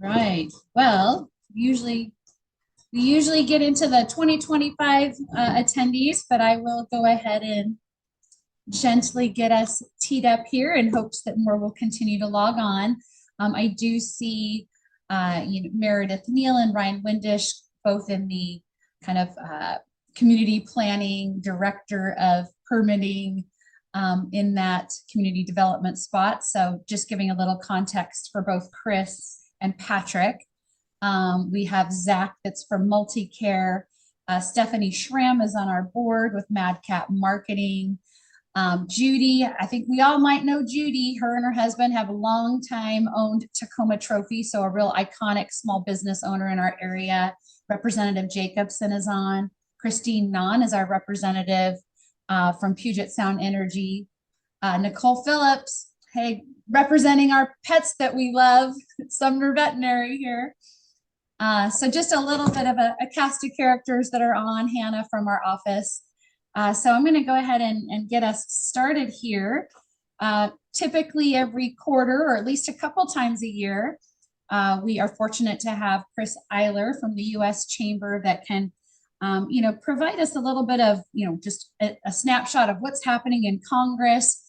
Right. Well, we usually get into the 2025 attendees, but I will go ahead and gently get us teed up here in hopes that more will continue to log on. I do see Meredith Neal and Ryan Windish, both in the kind of community planning, director of permitting in that community development spot. So just giving a little context for both Chris and Patrick. We have Zach that's from Multicare. Stephanie Schramm is on our board with Madcap Marketing. Judy, I think we all might know Judy. Her and her husband have a long time owned Tacoma Trophy, so a real iconic small business owner in our area. Representative Jacobson is on. Christine Nahn is our representative from Puget Sound Energy. Nicole Phillips, hey, representing our pets that we love, Sumner Veterinary here. So just a little bit of a cast of characters that are on. Hannah from our office. So I'm going to go ahead and get us started here. Typically every quarter, or at least a couple times a year, we are fortunate to have Chris Eyler from the U.S. Chamber that can, provide us a little bit of, just a snapshot of what's happening in Congress.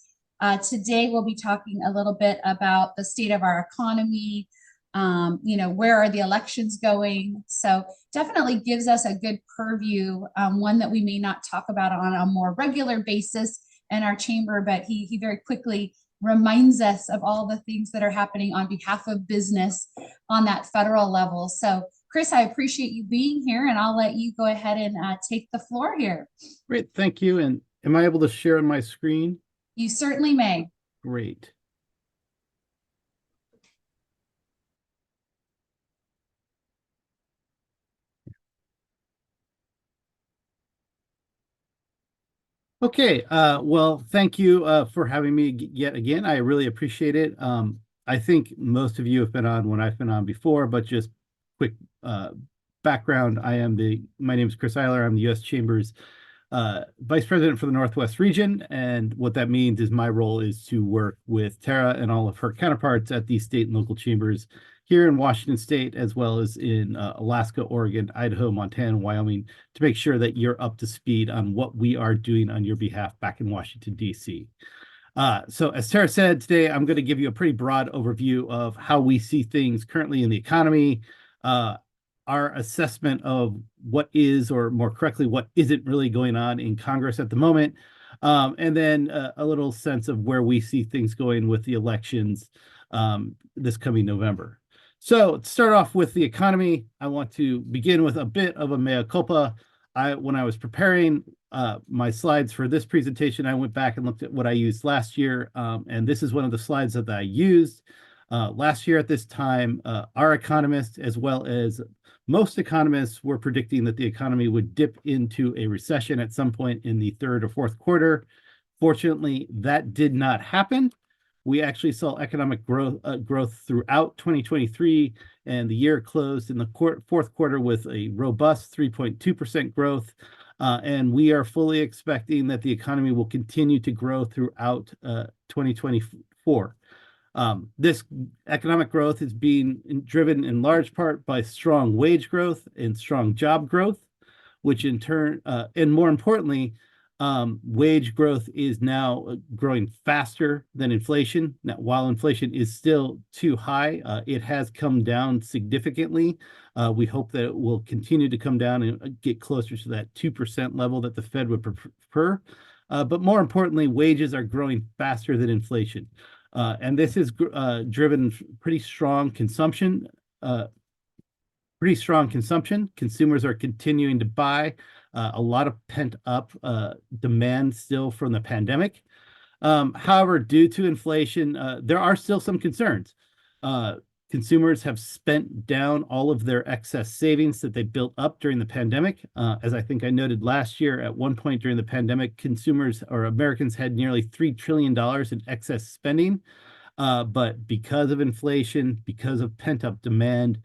Today we'll be talking a little bit about the state of our economy. Where are the elections going? So definitely gives us a good purview, one that we may not talk about on a more regular basis in our chamber, but he very quickly reminds us of all the things that are happening on behalf of business on that federal level. So Chris, I appreciate you being here, and I'll let you go ahead and take the floor here. Great, thank you. And am I able to share on my screen? You certainly may. Great. Okay, well, thank you for having me yet again. I really appreciate it. I think most of you have been on when I've been on before, but just quick background. My name is Chris Eyler. I'm the U.S. Chamber's Vice President for the Northwest region. And what that means is my role is to work with Tara and all of her counterparts at the state and local chambers here in Washington State, as well as in Alaska, Oregon, Idaho, Montana, and Wyoming, to make sure that you're up to speed on what we are doing on your behalf back in Washington, D.C. So as Tara said, today I'm going to give you a pretty broad overview of how we see things currently in the economy, our assessment of what is, or more correctly, what isn't really going on in Congress at the moment, and then a little sense of where we see things going with the elections this coming November. So to start off with the economy, I want to begin with a bit of a mea culpa. When I was preparing my slides for this presentation, I went back and looked at what I used last year, and this is one of the slides that I used. Last year at this time, our economists, as well as most economists, were predicting that the economy would dip into a recession at some point in the third or fourth quarter. Fortunately, that did not happen. We actually saw economic growth throughout 2023, and the year closed in the fourth quarter with a robust 3.2% growth. And we are fully expecting that the economy will continue to grow throughout 2024. This economic growth is being driven in large part by strong wage growth and strong job growth, which in turn, and more importantly, wage growth is now growing faster than inflation. Now, while inflation is still too high, it has come down significantly. We hope that it will continue to come down and get closer to that 2% level that the Fed would prefer. But more importantly, wages are growing faster than inflation. And this is driven pretty strong consumption. Consumers are continuing to buy. A lot of pent up demand still from the pandemic. However, due to inflation, there are still some concerns. Consumers have spent down all of their excess savings that they built up during the pandemic. As I think I noted last year, at one point during the pandemic, consumers or Americans had nearly $3 trillion in excess spending. But because of inflation, because of pent-up demand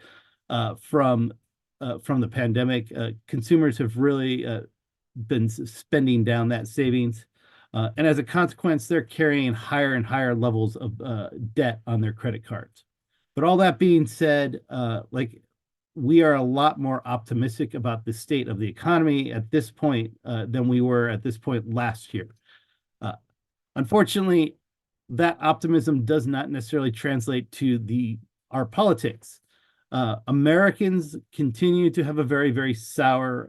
from the pandemic, consumers have really been spending down that savings. And as a consequence, they're carrying higher and higher levels of debt on their credit cards. But all that being said, we are a lot more optimistic about the state of the economy at this point than we were at this point last year. Uh, Unfortunately, that optimism does not necessarily translate to our politics. Americans continue to have a very sour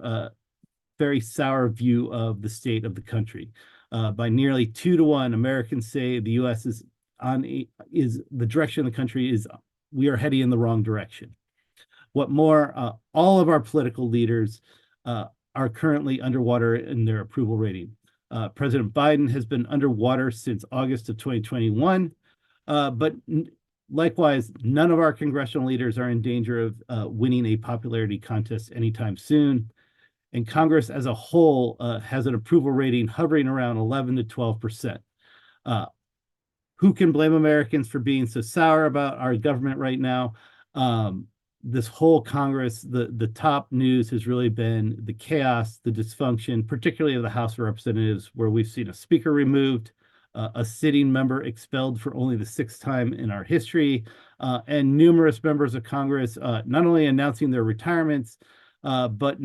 view of the state of the country. By nearly 2-1, Americans say the U.S. is the direction of the country is we are heading in the wrong direction. What more, all of our political leaders are currently underwater in their approval rating. President Biden has been underwater since August of 2021, but likewise, none of our congressional leaders are in danger of winning a popularity contest anytime soon. And Congress as a whole has an approval rating hovering around 11 to 12%. Who can blame Americans for being so sour about our government right now? This whole Congress, the top news has really been the chaos, the dysfunction, particularly of the House of Representatives, where we've seen a speaker removed, a sitting member expelled for only the 6th time in our history, and numerous members of Congress not only announcing their retirements, but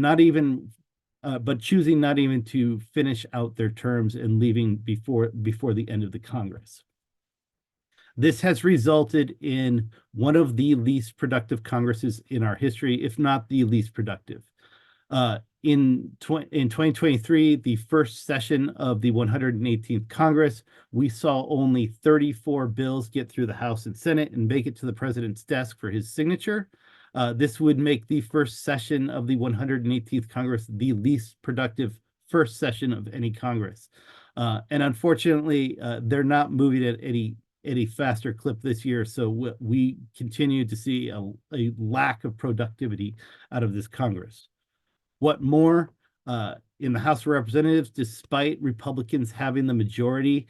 choosing not even to finish out their terms and leaving before the end of the Congress. This has resulted in one of the least productive Congresses in our history, if not the least productive. In 2023, the first session of the 118th Congress, we saw only 34 bills get through the House and Senate and make it to the president's desk for his signature. This would make the first session of the 118th Congress the least productive first session of any Congress. And unfortunately, they're not moving at a faster clip this year. So we continue to see a lack of productivity out of this Congress. What more, in the House of Representatives, despite Republicans having the majority,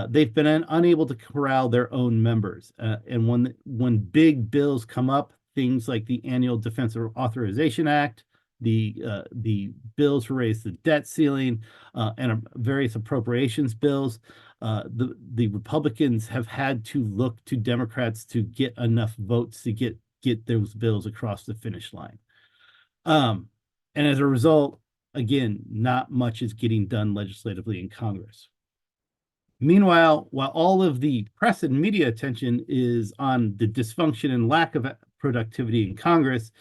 they've been unable to corral their own members. And when big bills come up, things like the annual Defense Authorization Act, the bills to raise the debt ceiling, and various appropriations bills, the Republicans have had to look to Democrats to get enough votes to get those bills across the finish line. And as a result, again, not much is getting done legislatively in Congress. Meanwhile, while all of the press and media attention is on the dysfunction and lack of productivity in Congress,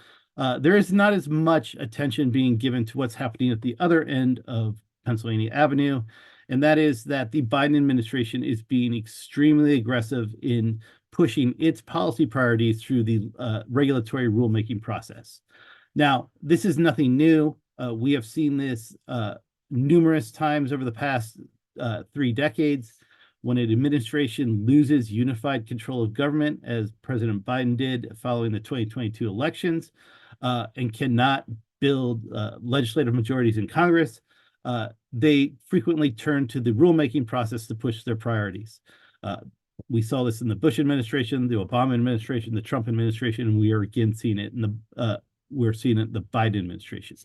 there is not as much attention being given to what's happening at the other end of Pennsylvania Avenue, and that is that the Biden administration is being extremely aggressive in pushing its policy priorities through the regulatory rulemaking process. Now, this is nothing new. We have seen this numerous times over the past 3 decades. When an administration loses unified control of government, as President Biden did following the 2022 elections, and cannot build legislative majorities in Congress, they frequently turn to the rulemaking process to push their priorities. We saw this in the Bush administration, the Obama administration, the Trump administration, and we are again seeing it in we're seeing it in the Biden administration.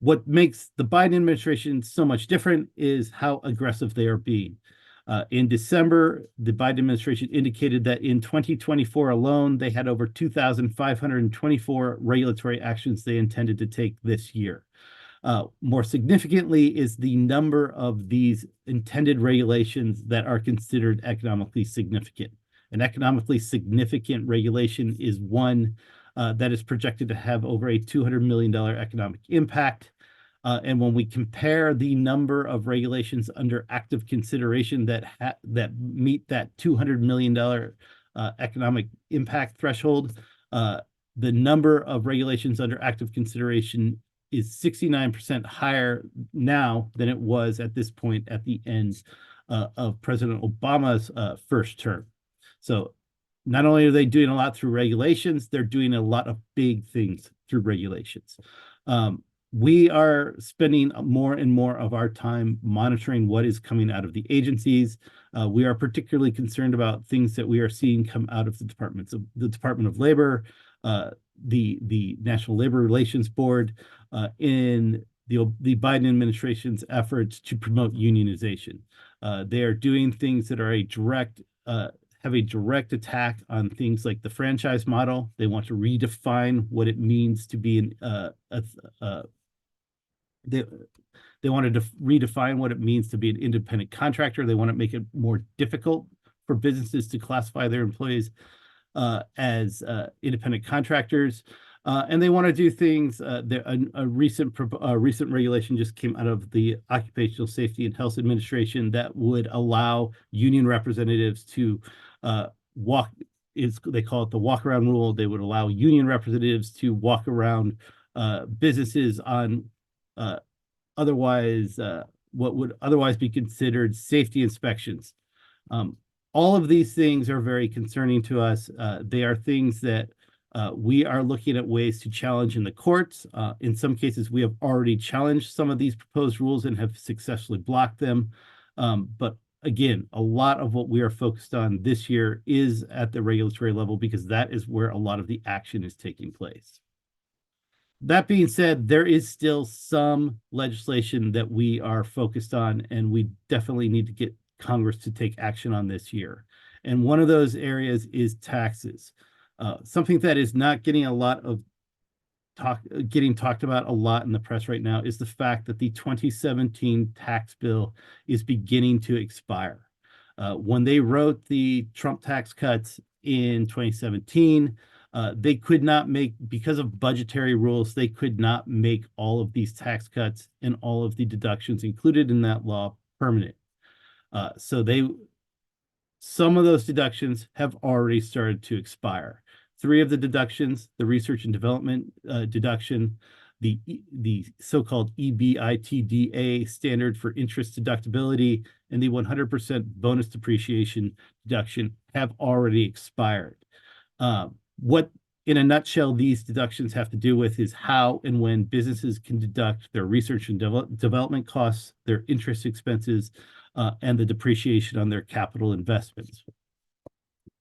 What makes the Biden administration so much different is how aggressive they are being. In December, the Biden administration indicated that in 2024 alone, they had over 2,524 regulatory actions they intended to take this year. More significantly is the number of these intended regulations that are considered economically significant. An economically significant regulation is one that is projected to have over a $200 million economic impact. And when we compare the number of regulations under active consideration that meet that $200 million economic impact threshold, the number of regulations under active consideration is 69% higher now than it was at this point at the end of President Obama's first term. So not only are they doing a lot through regulations, they're doing a lot of big things through regulations. We are spending more and more of our time monitoring what is coming out of the agencies. We are particularly concerned about things that we are seeing come out of the Department of Labor, the National Labor Relations Board, in the Biden administration's efforts to promote unionization. They are doing things that are a direct have a direct attack on things like the franchise model. They want to redefine what it means to be they wanted to redefine what it means to be an independent contractor. They want to make it more difficult for businesses to classify their employees as independent contractors. And they want to do things. A recent regulation just came out of the Occupational Safety and Health Administration that would allow union representatives to they call it the walk around rule. They would allow union representatives to walk around businesses on what would otherwise be considered safety inspections. All of these things are very concerning to us. They are things that we are looking at ways to challenge in the courts. In some cases, we have already challenged some of these proposed rules and have successfully blocked them. But again, a lot of what we are focused on this year is at the regulatory level because that is where a lot of the action is taking place. That being said, there is still some legislation that we are focused on, and we definitely need to get Congress to take action on this year. And one of those areas is taxes. Something that is not getting a lot of talked about a lot in the press right now is the fact that the 2017 tax bill is beginning to expire. When they wrote the Trump tax cuts in 2017, they could not make, because of budgetary rules, they could not make all of these tax cuts and all of the deductions included in that law permanent. Some of those deductions have already started to expire. 3 of the deductions, the research and development deduction, the so-called EBITDA standard for interest deductibility, and the 100% bonus depreciation deduction have already expired. What, in a nutshell, these deductions have to do with is how and when businesses can deduct their research and development costs, their interest expenses, and the depreciation on their capital investments.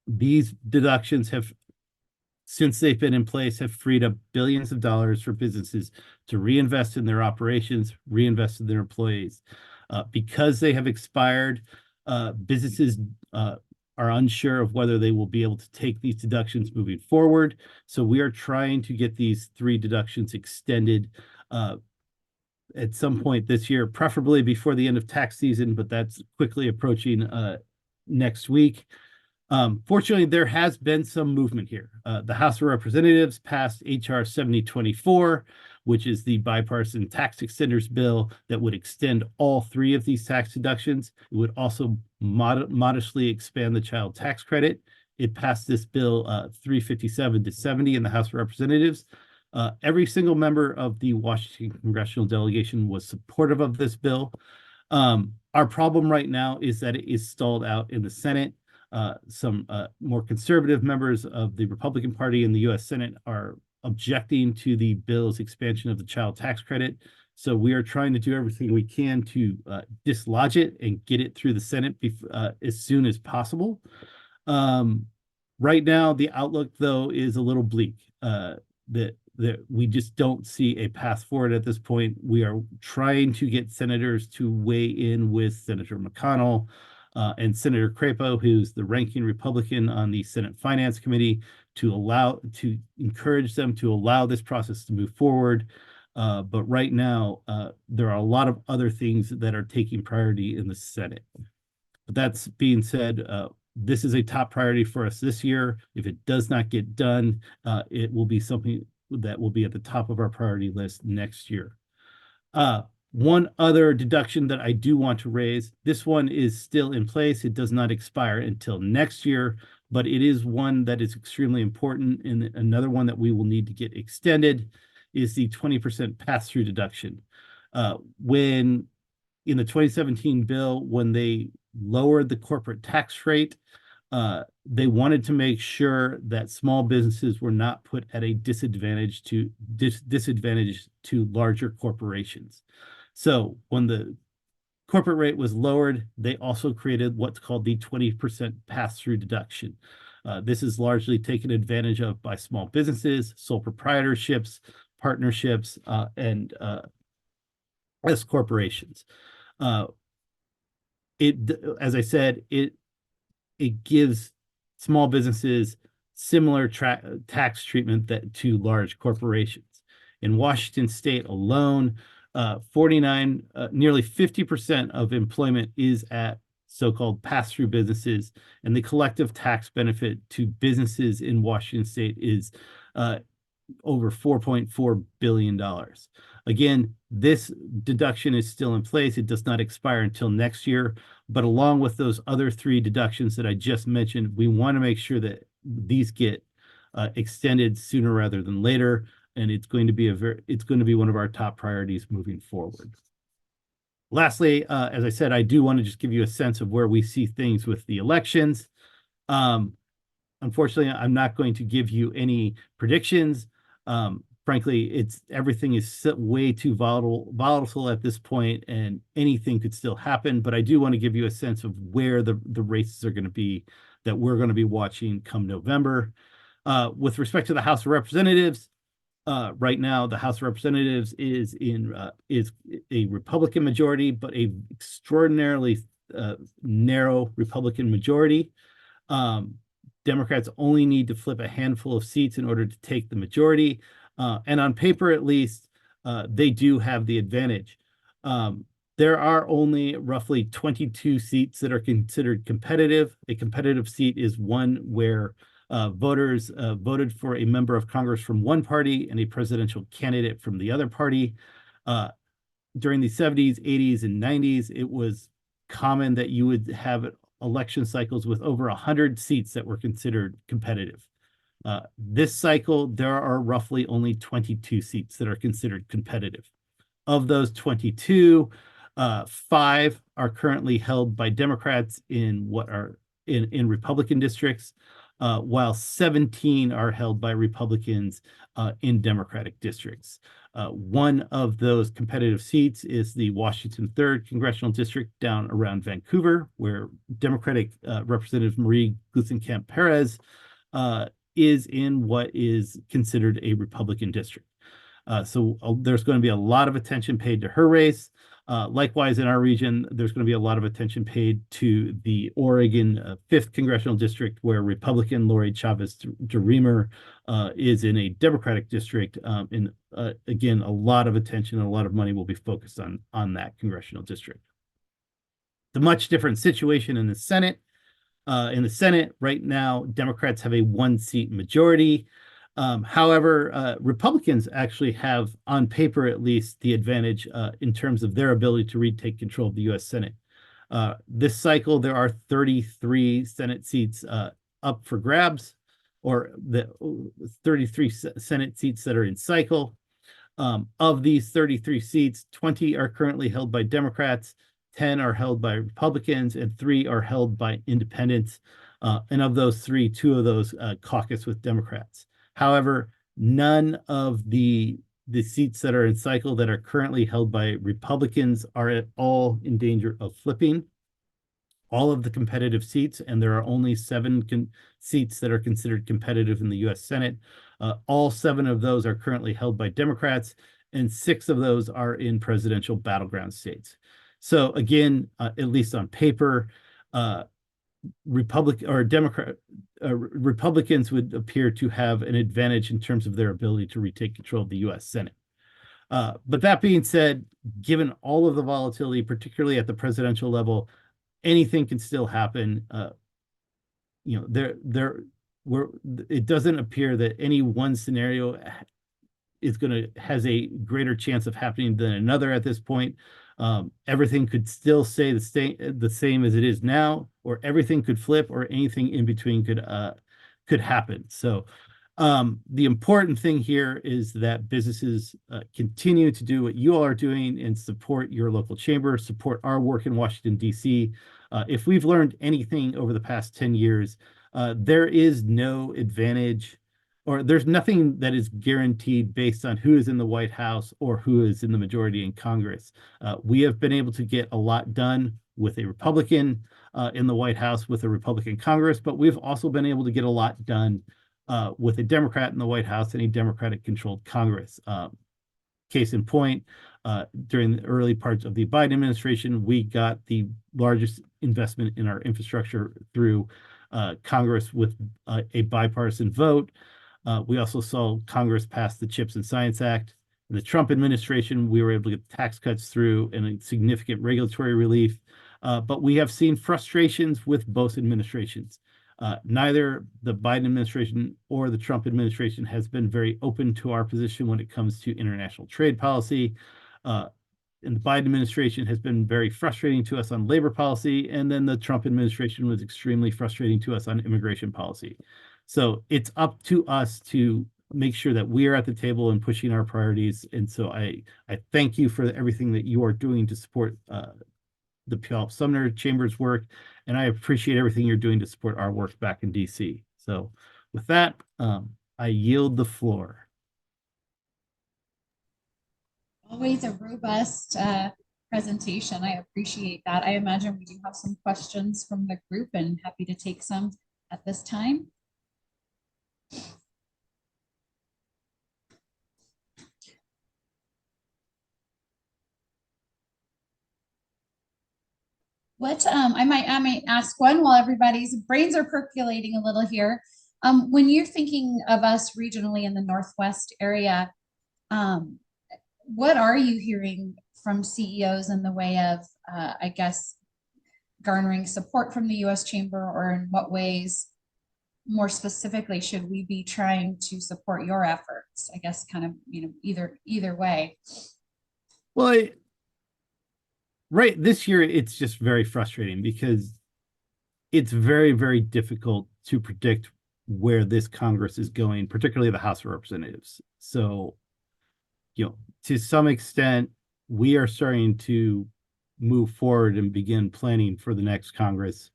These deductions have, since they've been in place, have freed up billions of dollars for businesses to reinvest in their operations, reinvest in their employees. Because they have expired, businesses are unsure of whether they will be able to take these deductions moving forward. So we are trying to get these 3 deductions extended at some point this year, preferably before the end of tax season, but that's quickly approaching next week. Fortunately, there has been some movement here. The House of Representatives passed H.R. 7024, which is the bipartisan tax extenders bill that would extend all 3 of these tax deductions. It would also modestly expand the child tax credit. It passed this bill 357 to 70 in the House of Representatives. Every single member of the Washington congressional delegation was supportive of this bill. Our problem right now is that it is stalled out in the Senate. Some more conservative members of the Republican Party in the U.S. Senate are objecting to the bill's expansion of the child tax credit. So we are trying to do everything we can to dislodge it and get it through the Senate as soon as possible. Right now, the outlook, though, is a little bleak. That we just don't see a path forward at this point. We are trying to get senators to weigh in with Senator McConnell and Senator Crapo, who's the ranking Republican on the Senate Finance Committee, to encourage them to allow this process to move forward. But right now, there are a lot of other things that are taking priority in the Senate. But that's being said, this is a top priority for us this year. If it does not get done, it will be something that will be at the top of our priority list next year. One other deduction that I do want to raise, this one is still in place. It does not expire until next year, but it is one that is extremely important. And another one that we will need to get extended is the 20% pass-through deduction. When in the 2017 bill, when they lowered the corporate tax rate, they wanted to make sure that small businesses were not put at a disadvantage to larger corporations. So when the corporate rate was lowered, they also created what's called the 20% pass-through deduction. This is largely taken advantage of by small businesses, sole proprietorships, partnerships, and S corporations. As I said, it gives small businesses similar tax treatment that to large corporations. In Washington state alone, 49, nearly 50% of employment is at so-called pass-through businesses, and the collective tax benefit to businesses in Washington state is over $4.4 billion. Again, this deduction is still in place. It does not expire until next year. But along with those other three deductions that I just mentioned, we want to make sure that these get extended sooner rather than later. And it's going to be one of our top priorities moving forward. Lastly, as I said, I do want to just give you a sense of where we see things with the elections. Unfortunately, I'm not going to give you any predictions. Frankly, everything is way too volatile at this point, and anything could still happen. But I do want to give you a sense of where the races are going to be that we're going to be watching come November. With respect to the House of Representatives, right now the House of Representatives is a Republican majority, but a extraordinarily narrow Republican majority. Democrats only need to flip a handful of seats in order to take the majority. And on paper, at least, they do have the advantage. There are only roughly 22 seats that are considered competitive. A competitive seat is one where voters voted for a member of Congress from one party and a presidential candidate from the other party. During the 70s, 80s, and 90s, it was common that you would have election cycles with over 100 seats that were considered competitive. This cycle, there are roughly only 22 seats that are considered competitive. Of those 22, 5 are currently held by Democrats in Republican districts, while 17 are held by Republicans in Democratic districts. One of those competitive seats is the Washington 3rd Congressional District down around Vancouver, where Democratic Representative Marie Gluesenkamp-Perez is in what is considered a Republican district. So there's going to be a lot of attention paid to her race. Likewise, in our region, there's going to be a lot of attention paid to the Oregon 5th Congressional District, where Republican Lori Chavez DeRemer is in a Democratic district. Again, a lot of attention and a lot of money will be focused on that congressional district. The much different situation in the Senate. In the Senate right now, Democrats have a 1-seat majority. However, Republicans actually have, on paper at least, the advantage in terms of their ability to retake control of the U.S. Senate. This cycle, there are 33 Senate seats up for grabs, or the 33 Senate seats that are in cycle. Of these 33 seats, 20 are currently held by Democrats, 10 are held by Republicans, and 3 are held by independents. And of those 3, 2 of those caucus with Democrats. However, none of the seats that are in cycle that are currently held by Republicans are at all in danger of flipping. All of the competitive seats, and there are only 7 seats that are considered competitive in the U.S. Senate. All 7 of those are currently held by Democrats, and 6 of those are in presidential battleground states. So again, at least on paper, Republicans would appear to have an advantage in terms of their ability to retake control of the U.S. Senate. But that being said, given all of the volatility, particularly at the presidential level, anything can still happen. It doesn't appear that any one scenario has a greater chance of happening than another at this point. Everything could still stay the same as it is now, or everything could flip, or anything in between could happen. So the important thing here is that businesses continue to do what you all are doing and support your local chamber, support our work in Washington, D.C. If we've learned anything over the past 10 years, there is no advantage, or there's nothing that is guaranteed based on who is in the White House or who is in the majority in Congress. We have been able to get a lot done with a Republican in the White House, with a Republican Congress, but we've also been able to get a lot done with a Democrat in the White House and a Democratic-controlled Congress. Case in point, during the early parts of the Biden administration, we got the largest investment in our infrastructure through Congress with a bipartisan vote. We also saw Congress pass the CHIPS and Science Act. In the Trump administration, we were able to get tax cuts through and a significant regulatory relief. But we have seen frustrations with both administrations. Neither the Biden administration or the Trump administration has been very open to our position when it comes to international trade policy. And the Biden administration has been very frustrating to us on labor policy. And then the Trump administration was extremely frustrating to us on immigration policy. So it's up to us to make sure that we are at the table and pushing our priorities. And so I thank you for everything that you are doing to support the Puyallup Sumner Chamber's work. And I appreciate everything you're doing to support our work back in DC. So with that, I yield the floor. Always a robust presentation. I appreciate that. I imagine we do have some questions from the group and happy to take some at this time. What I might ask one while everybody's brains are percolating a little here. When you're thinking of us regionally in the Northwest area, what are you hearing from CEOs in the way of, I guess, garnering support from the U.S. Chamber, or in what ways, more specifically, should we be trying to support your efforts? I guess kind of, either way. Well, right this year, it's just very frustrating because it's very, very difficult to predict where this Congress is going, particularly the House of Representatives. So, to some extent, we are starting to move forward and begin planning for the next Congress.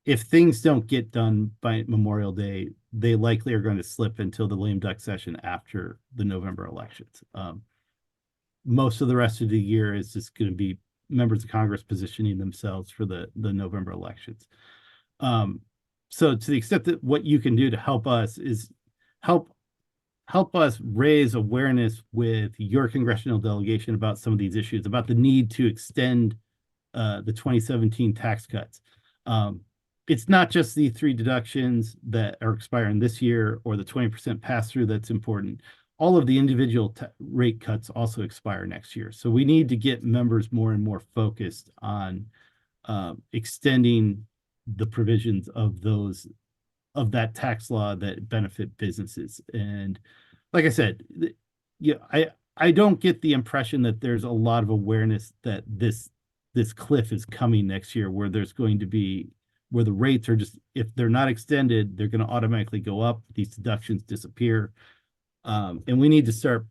If things don't get done by Memorial Day, they likely are going to slip until the lame duck session after the November elections. Most of the rest of the year is just going to be members of Congress positioning themselves for the November elections. So to the extent that what you can do to help us is help us raise awareness with your congressional delegation about some of these issues, about the need to extend the 2017 tax cuts. It's not just the 3 deductions that are expiring this year or the 20% pass-through that's important. All of the individual rate cuts also expire next year. So we need to get members more and more focused on extending the provisions of that tax law that benefit businesses. And like I said, I don't get the impression that there's a lot of awareness that this cliff is coming next year, where there's going to be, where the rates are just, if they're not extended, they're going to automatically go up. These deductions disappear. And we need to start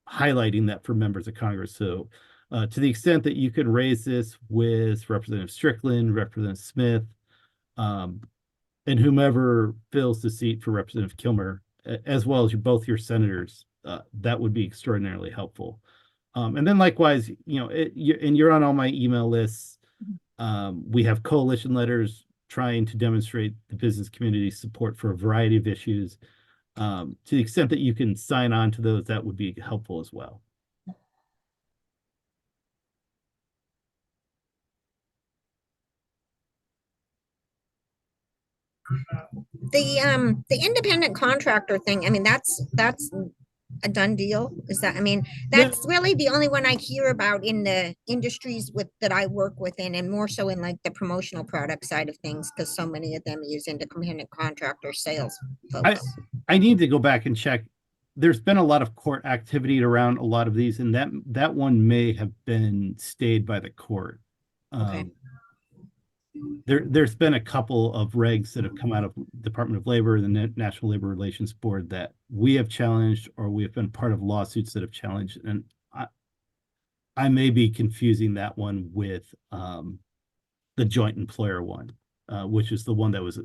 highlighting that for members of Congress. So to the extent that you can raise this with Representative Strickland, Representative Smith, and whomever fills the seat for Representative Kilmer, as well as both your senators, that would be extraordinarily helpful. And then likewise, you're on all my email lists. We have coalition letters trying to demonstrate the business community's support for a variety of issues. To the extent that you can sign on to those, that would be helpful as well. The independent contractor thing, I mean, that's a done deal. Is that, I mean, that's really the only one I hear about in the industries that I work within, and more so in like the promotional product side of things, because so many of them use independent contractor sales folks. I need to go back and check. There's been a lot of court activity around a lot of these, and that one may have been stayed by the court. Okay. There's been a couple of regs that have come out of Department of Labor and the National Labor Relations Board that we have challenged, or we have been part of lawsuits that have challenged. And I may be confusing that one with the joint employer one, which is the one that was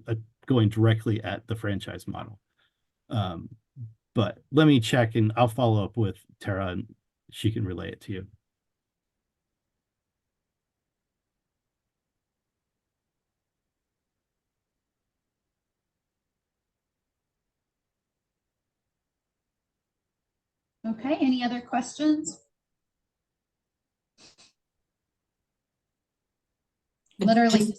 going directly at the franchise model. But let me check, and I'll follow up with Tara, and she can relay it to you. Okay, any other questions? Literally,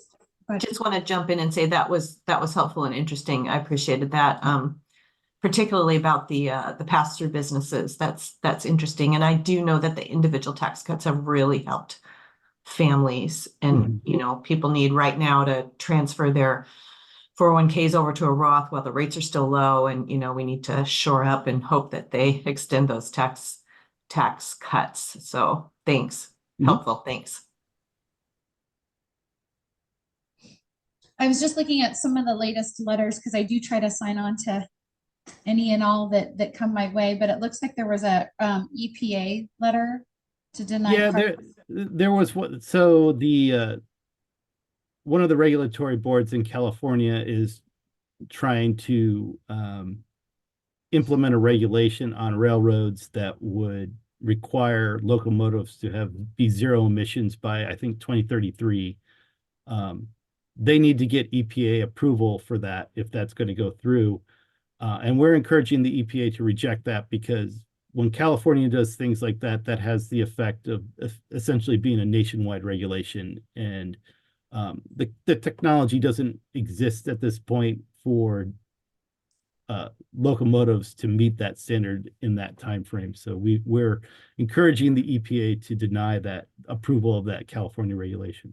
ahead. just want to jump in and say that was helpful and interesting. I appreciated that. Particularly about the pass-through businesses. That's interesting. And I do know that the individual tax cuts have really helped families. And, you know, people need right now to transfer their 401ks over to a Roth while the rates are still low. And, you know, we need to shore up and hope that they extend those tax cuts. So thanks. Helpful. Thanks. I was just looking at some of the latest letters because I do try to sign on to any and all that come my way, but it looks like there was a EPA letter to deny. Yeah, there was what. So the one of the regulatory boards in California is trying to implement a regulation on railroads that would require locomotives to be zero emissions by, I think, 2033. They need to get EPA approval for that if that's going to go through. And we're encouraging the EPA to reject that, because when California does things like that, that has the effect of essentially being a nationwide regulation. And the technology doesn't exist at this point for locomotives to meet that standard in that time frame. So we're encouraging the EPA to deny that approval of that California regulation.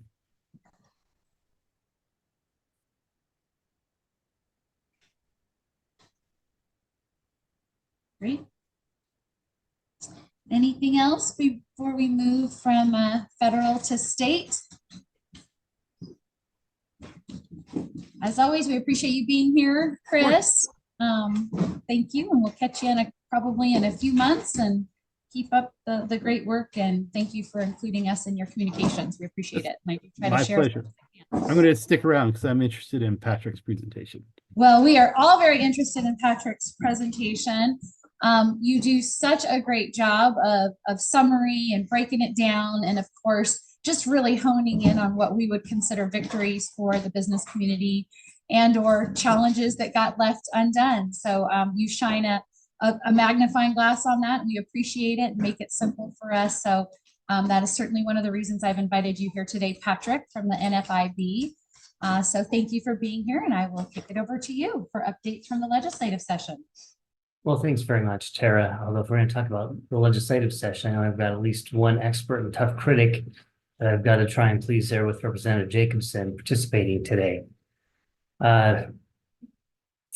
Great. Anything else before we move from federal to state? As always, we appreciate you being here, Chris. Thank you, and we'll catch you probably in a few months, and keep up the great work, and thank you for including us in your communications. We appreciate it. And I do try to share. My pleasure. I'm going to stick around because I'm interested in Patrick's presentation. Well, we are all very interested in Patrick's presentation. You do such a great job of summary and breaking it down, and of course, just really honing in on what we would consider victories for the business community and or challenges that got left undone. So you shine a magnifying glass on that, and we appreciate it and make it simple for us. So that is certainly one of the reasons I've invited you here today, Patrick, from the NFIB. So thank you for being here, and I will kick it over to you for updates from the legislative session. Well, thanks very much, Tara. Although if we're going to talk about the legislative session, I know I've got at least one expert and tough critic that I've got to try and please there with Representative Jacobson participating today. For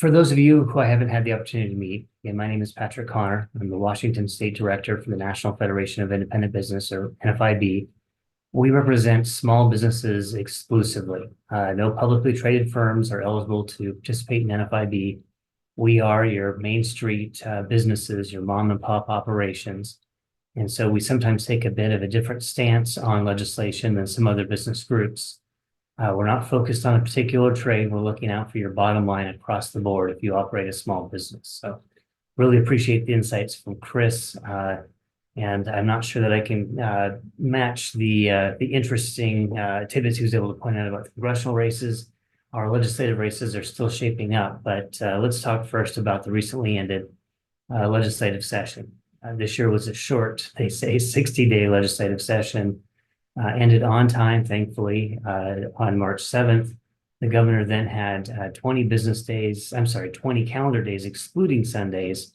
those of you who I haven't had the opportunity to meet, again, my name is Patrick Connor. I'm the Washington State Director for the National Federation of Independent Business, or NFIB. We represent small businesses exclusively. No publicly traded firms are eligible to participate in NFIB. We are your Main Street businesses, your mom and pop operations. And so we sometimes take a bit of a different stance on legislation than some other business groups. We're not focused on a particular trade. We're looking out for your bottom line across the board if you operate a small business. So really appreciate the insights from Chris. And I'm not sure that I can match the interesting tidbits he was able to point out about the congressional races. Our legislative races are still shaping up, but let's talk first about the recently ended legislative session. This year was a short, they say, 60-day legislative session, ended on time, thankfully, on March 7th. The governor then had 20 calendar days, excluding Sundays,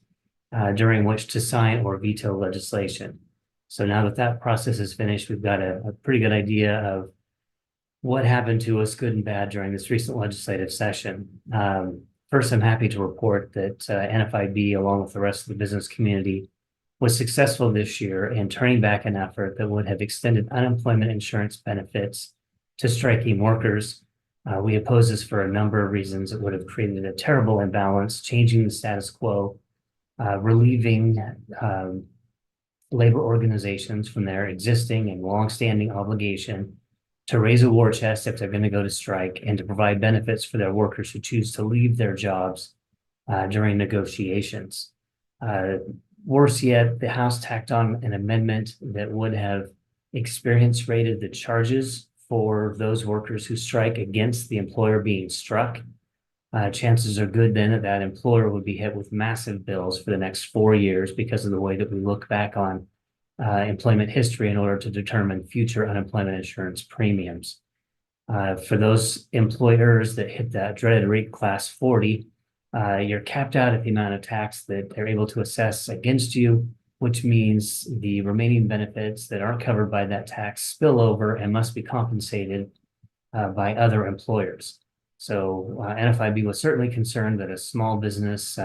during which to sign or veto legislation. So now that that process is finished, we've got a pretty good idea of what happened to us, good and bad, during this recent legislative session. First, I'm happy to report that NFIB, along with the rest of the business community, was successful this year in turning back an effort that would have extended unemployment insurance benefits to striking workers. We oppose this for a number of reasons. It would have created a terrible imbalance, changing the status quo, relieving labor organizations from their existing and longstanding obligation to raise a war chest if they're going to go to strike, and to provide benefits for their workers who choose to leave their jobs during negotiations. Worse yet, the House tacked on an amendment that would have experience rated the charges for those workers who strike against the employer being struck. Chances are good then that that employer would be hit with massive bills for the next 4 years because of the way that we look back on employment history in order to determine future unemployment insurance premiums. For those employers that hit that dreaded rate class 40, you're capped out at the amount of tax that they're able to assess against you, which means the remaining benefits that aren't covered by that tax spill over and must be compensated by other employers. So NFIB was certainly concerned that a small business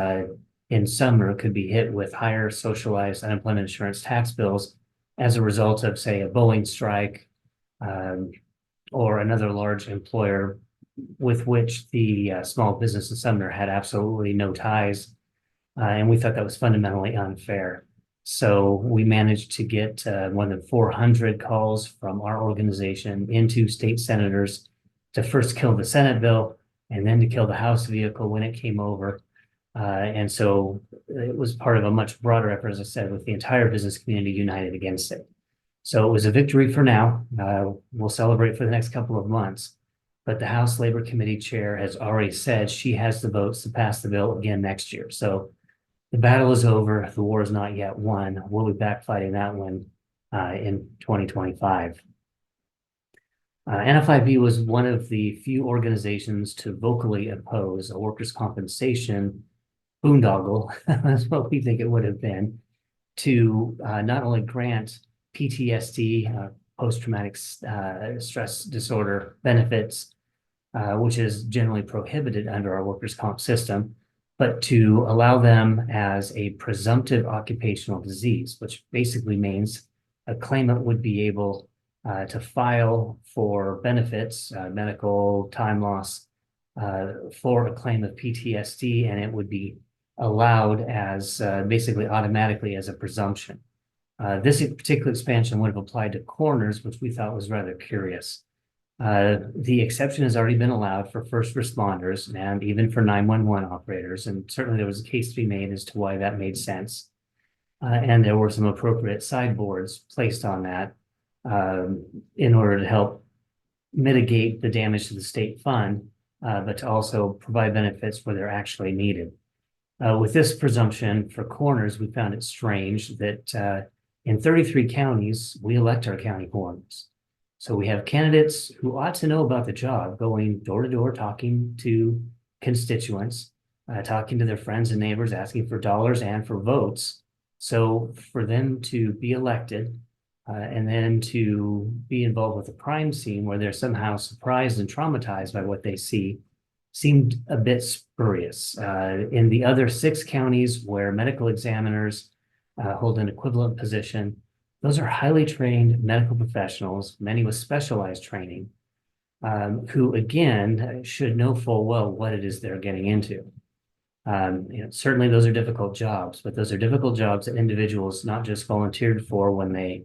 in Sumner could be hit with higher socialized unemployment insurance tax bills as a result of, say, a Boeing strike or another large employer with which the small business in Sumner had absolutely no ties. And we thought that was fundamentally unfair. So we managed to get more than 400 calls from our organization into state senators to first kill the Senate bill and then to kill the House vehicle when it came over. And so it was part of a much broader effort, as I said, with the entire business community united against it. So it was a victory for now. We'll celebrate for the next couple of months. But the House Labor Committee chair has already said she has the votes to pass the bill again next year. So the battle is over. The war is not yet won. We'll be back fighting that one in 2025. NFIB was one of the few organizations to vocally oppose a workers' compensation boondoggle, that's what we think it would have been, to not only grant PTSD, post-traumatic stress disorder benefits, which is generally prohibited under our workers' comp system, but to allow them as a presumptive occupational disease, which basically means a claimant would be able to file for benefits, medical time loss, for a claim of PTSD, and it would be allowed as basically automatically as a presumption. This particular expansion would have applied to coroners, which we thought was rather curious. The exception has already been allowed for first responders and even for 911 operators, and certainly there was a case to be made as to why that made sense. And there were some appropriate sideboards placed on that in order to help mitigate the damage to the state fund, but to also provide benefits where they're actually needed. With this presumption for coroners, we found it strange that in 33 counties, we elect our county coroners. So we have candidates who ought to know about the job, going door to door, talking to constituents, talking to their friends and neighbors, asking for dollars and for votes. So for them to be elected and then to be involved with a crime scene where they're somehow surprised and traumatized by what they see seemed a bit spurious. In the other 6 counties where medical examiners hold an equivalent position, those are highly trained medical professionals, many with specialized training, who again should know full well what it is they're getting into. Certainly those are difficult jobs, but those are difficult jobs that individuals not just volunteered for when they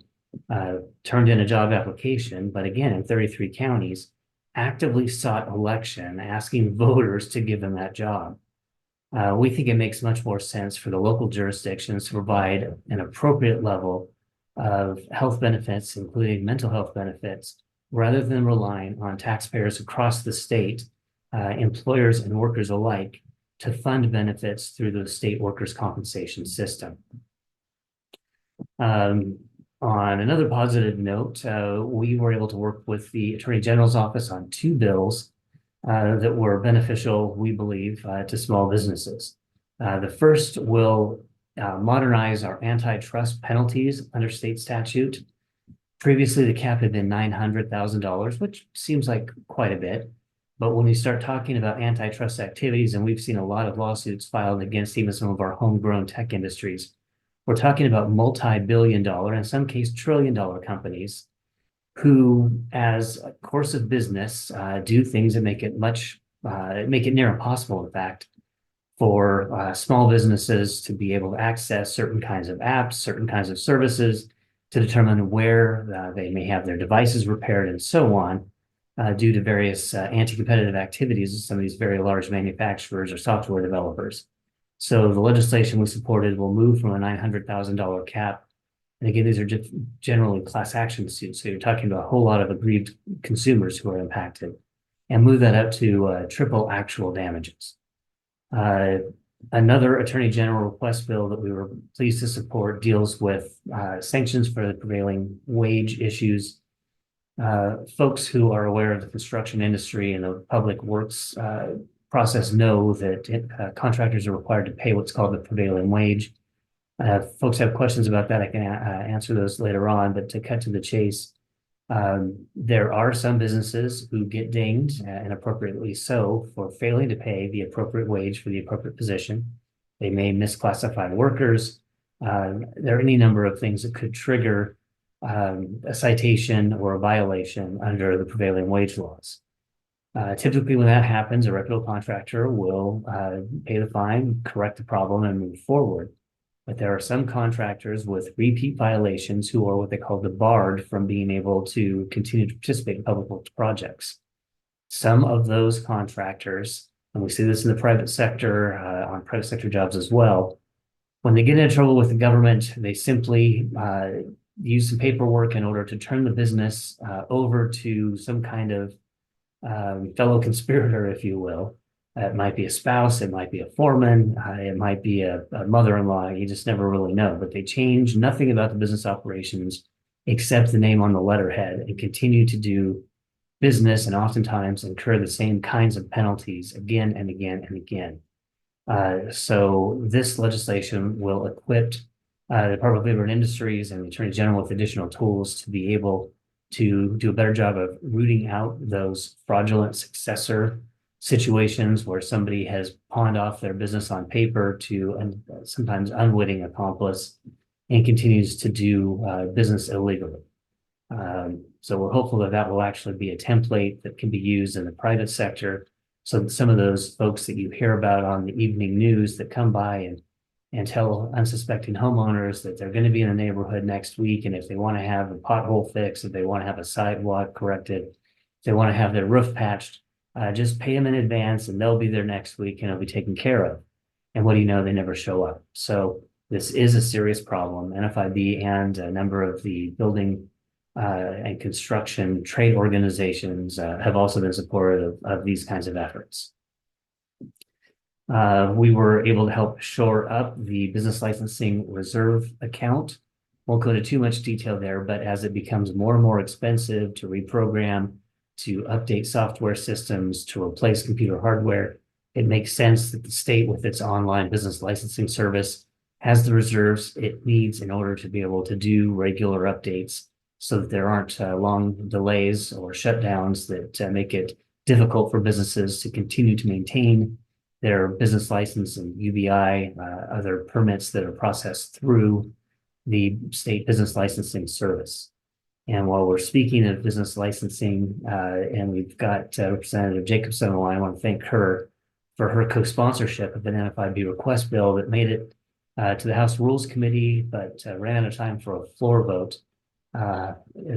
turned in a job application, but again, in 33 counties, actively sought election, asking voters to give them that job. We think it makes much more sense for the local jurisdictions to provide an appropriate level of health benefits, including mental health benefits, rather than relying on taxpayers across the state, employers and workers alike, to fund benefits through the state workers' compensation system. On another positive note, we were able to work with the Attorney General's office on 2 bills that were beneficial, we believe, to small businesses. The first will modernize our antitrust penalties under state statute. Previously, the cap had been $900,000, which seems like quite a bit. But when we start talking about antitrust activities, and we've seen a lot of lawsuits filed against even some of our homegrown tech industries, we're talking about multi-billion-dollar, in some cases trillion-dollar companies who, as a course of business, do things that make it near impossible, in fact, for small businesses to be able to access certain kinds of apps, certain kinds of services, to determine where they may have their devices repaired and so on, due to various anti-competitive activities of some of these very large manufacturers or software developers. So the legislation we supported will move from a $900,000 cap. And again, these are just generally class action suits. So you're talking about a whole lot of aggrieved consumers who are impacted, and move that up to triple actual damages. Another Attorney General request bill that we were pleased to support deals with sanctions for the prevailing wage issues. Folks who are aware of the construction industry and the public works process know that contractors are required to pay what's called the prevailing wage. Folks have questions about that. I can answer those later on, but to cut to the chase, there are some businesses who get dinged, and appropriately so, for failing to pay the appropriate wage for the appropriate position. They may misclassify workers. There are any number of things that could trigger a citation or a violation under the prevailing wage laws. Typically, when that happens, a reputable contractor will pay the fine, correct the problem, and move forward. But there are some contractors with repeat violations who are what they call debarred from being able to continue to participate in public works projects. Some of those contractors, and we see this in the private sector, on private sector jobs as well, when they get into trouble with the government, they simply use some paperwork in order to turn the business over to some kind of fellow conspirator, if you will. It might be a spouse, it might be a foreman, it might be a mother-in-law. You just never really know. But they change nothing about the business operations except the name on the letterhead and continue to do business, and oftentimes incur the same kinds of penalties again and again and again. So this legislation will equip the Department of Labor and Industries and the Attorney General with additional tools to be able to do a better job of rooting out those fraudulent successor situations where somebody has pawned off their business on paper to a sometimes unwitting accomplice and continues to do business illegally. So we're hopeful that that will actually be a template that can be used in the private sector, so that some of those folks that you hear about on the evening news that come by and tell unsuspecting homeowners that they're going to be in the neighborhood next week, and if they want to have a pothole fixed, if they want to have a sidewalk corrected, if they want to have their roof patched, just pay them in advance and they'll be there next week and it'll be taken care of. And what do you know? They never show up. So this is a serious problem. NFIB and a number of the building and construction trade organizations have also been supportive of these kinds of efforts. We were able to help shore up the business licensing reserve account. Won't go into too much detail there, but as it becomes more and more expensive to reprogram, to update software systems, to replace computer hardware, it makes sense that the state, with its online business licensing service, has the reserves it needs in order to be able to do regular updates, so that there aren't long delays or shutdowns that make it difficult for businesses to continue to maintain their business license and UBI, other permits that are processed through the state business licensing service. And while we're speaking of business licensing, and we've got Representative Jacobson on the line, I want to thank her for her co-sponsorship of an NFIB request bill that made it to the House Rules Committee, but ran out of time for a floor vote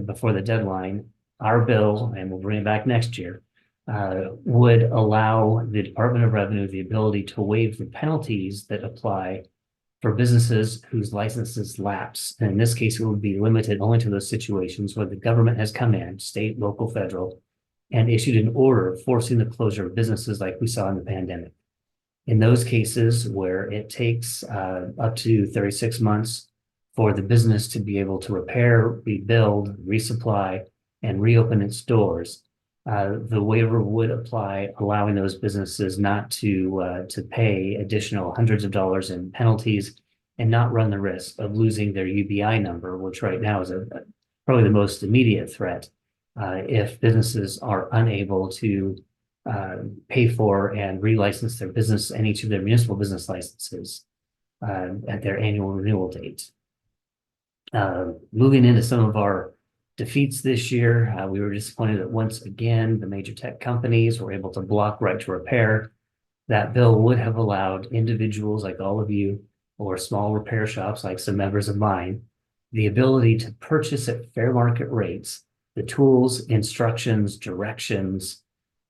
before the deadline. Our bill, and we'll bring it back next year, would allow the Department of Revenue the ability to waive the penalties that apply for businesses whose licenses lapse. And in this case, it would be limited only to those situations where the government has come in, state, local, federal, and issued an order forcing the closure of businesses like we saw in the pandemic. In those cases where it takes up to 36 months for the business to be able to repair, rebuild, resupply, and reopen its doors, the waiver would apply, allowing those businesses not to pay additional hundreds of dollars in penalties and not run the risk of losing their UBI number, which right now is probably the most immediate threat if businesses are unable to pay for and relicense their business and each of their municipal business licenses at their annual renewal date. Moving into some of our defeats this year, we were disappointed that once again the major tech companies were able to block right to repair. That bill would have allowed individuals like all of you, or small repair shops like some members of mine, the ability to purchase at fair market rates the tools, instructions, directions,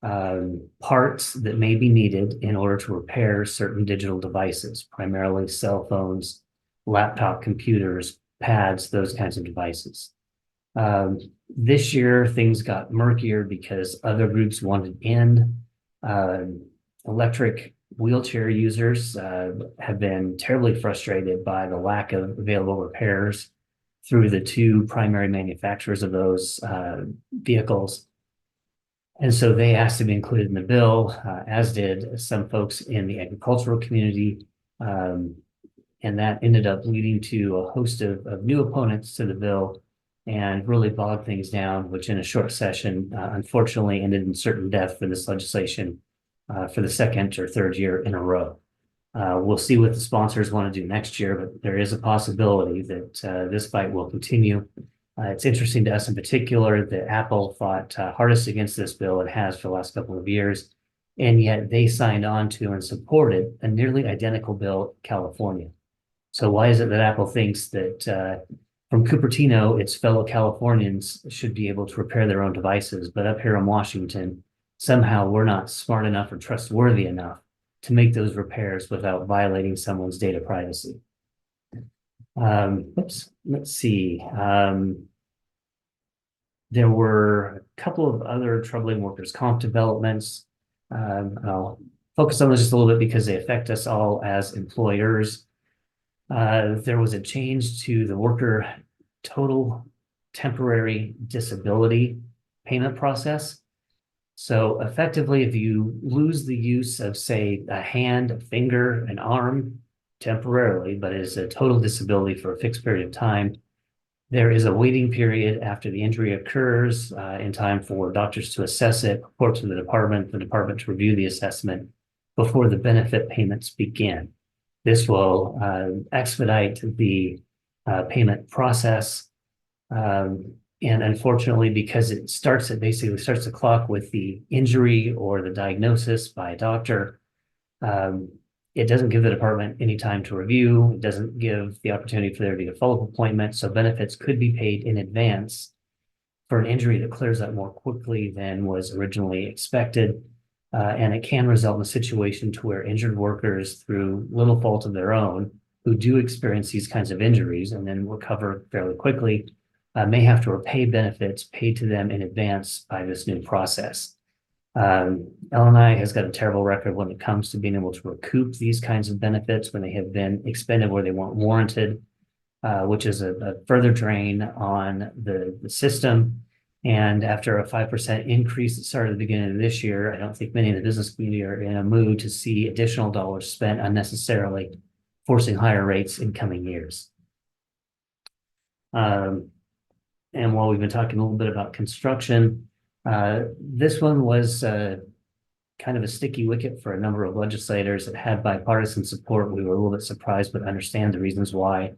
parts that may be needed in order to repair certain digital devices, primarily cell phones, laptop computers, pads, those kinds of devices. This year, things got murkier because other groups wanted in. Electric wheelchair users have been terribly frustrated by the lack of available repairs. through the two primary manufacturers of those vehicles. And so they asked to be included in the bill, as did some folks in the agricultural community. And that ended up leading to a host of new opponents to the bill and really bogged things down, which in a short session, unfortunately ended in certain death for this legislation for the second or third year in a row. We'll see what the sponsors want to do next year, but there is a possibility that this fight will continue. It's interesting to us in particular that Apple fought hardest against this bill. It has for the last couple of years, and yet they signed on to and supported a nearly identical bill in California. So why is it that Apple thinks that from Cupertino, its fellow Californians should be able to repair their own devices, but up here in Washington, somehow we're not smart enough or trustworthy enough to make those repairs without violating someone's data privacy? Let's see. There were a couple of other troubling workers' comp developments. I'll focus on those just a little bit because they affect us all as employers. There was a change to the worker total temporary disability payment process. So effectively, if you lose the use of, say, a hand, a finger, an arm temporarily, but is a total disability for a fixed period of time, there is a waiting period after the injury occurs in time for doctors to assess it, report to the department to review the assessment before the benefit payments begin. This will expedite the payment process. And unfortunately, because it basically starts the clock with the injury or the diagnosis by a doctor, it doesn't give the department any time to review. It doesn't give the opportunity for there to be a follow-up appointment. So benefits could be paid in advance for an injury that clears up more quickly than was originally expected. And it can result in a situation to where injured workers, through little fault of their own, who do experience these kinds of injuries and then recover fairly quickly, may have to repay benefits paid to them in advance by this new process. L&I has got a terrible record when it comes to being able to recoup these kinds of benefits when they have been expended where they weren't warranted, which is a further drain on the system. And after a 5% increase that started at the beginning of this year, I don't think many in the business community are in a mood to see additional dollars spent unnecessarily, forcing higher rates in coming years. And while we've been talking a little bit about construction, this one was kind of a sticky wicket for a number of legislators that had bipartisan support. We were a little bit surprised, but understand the reasons why.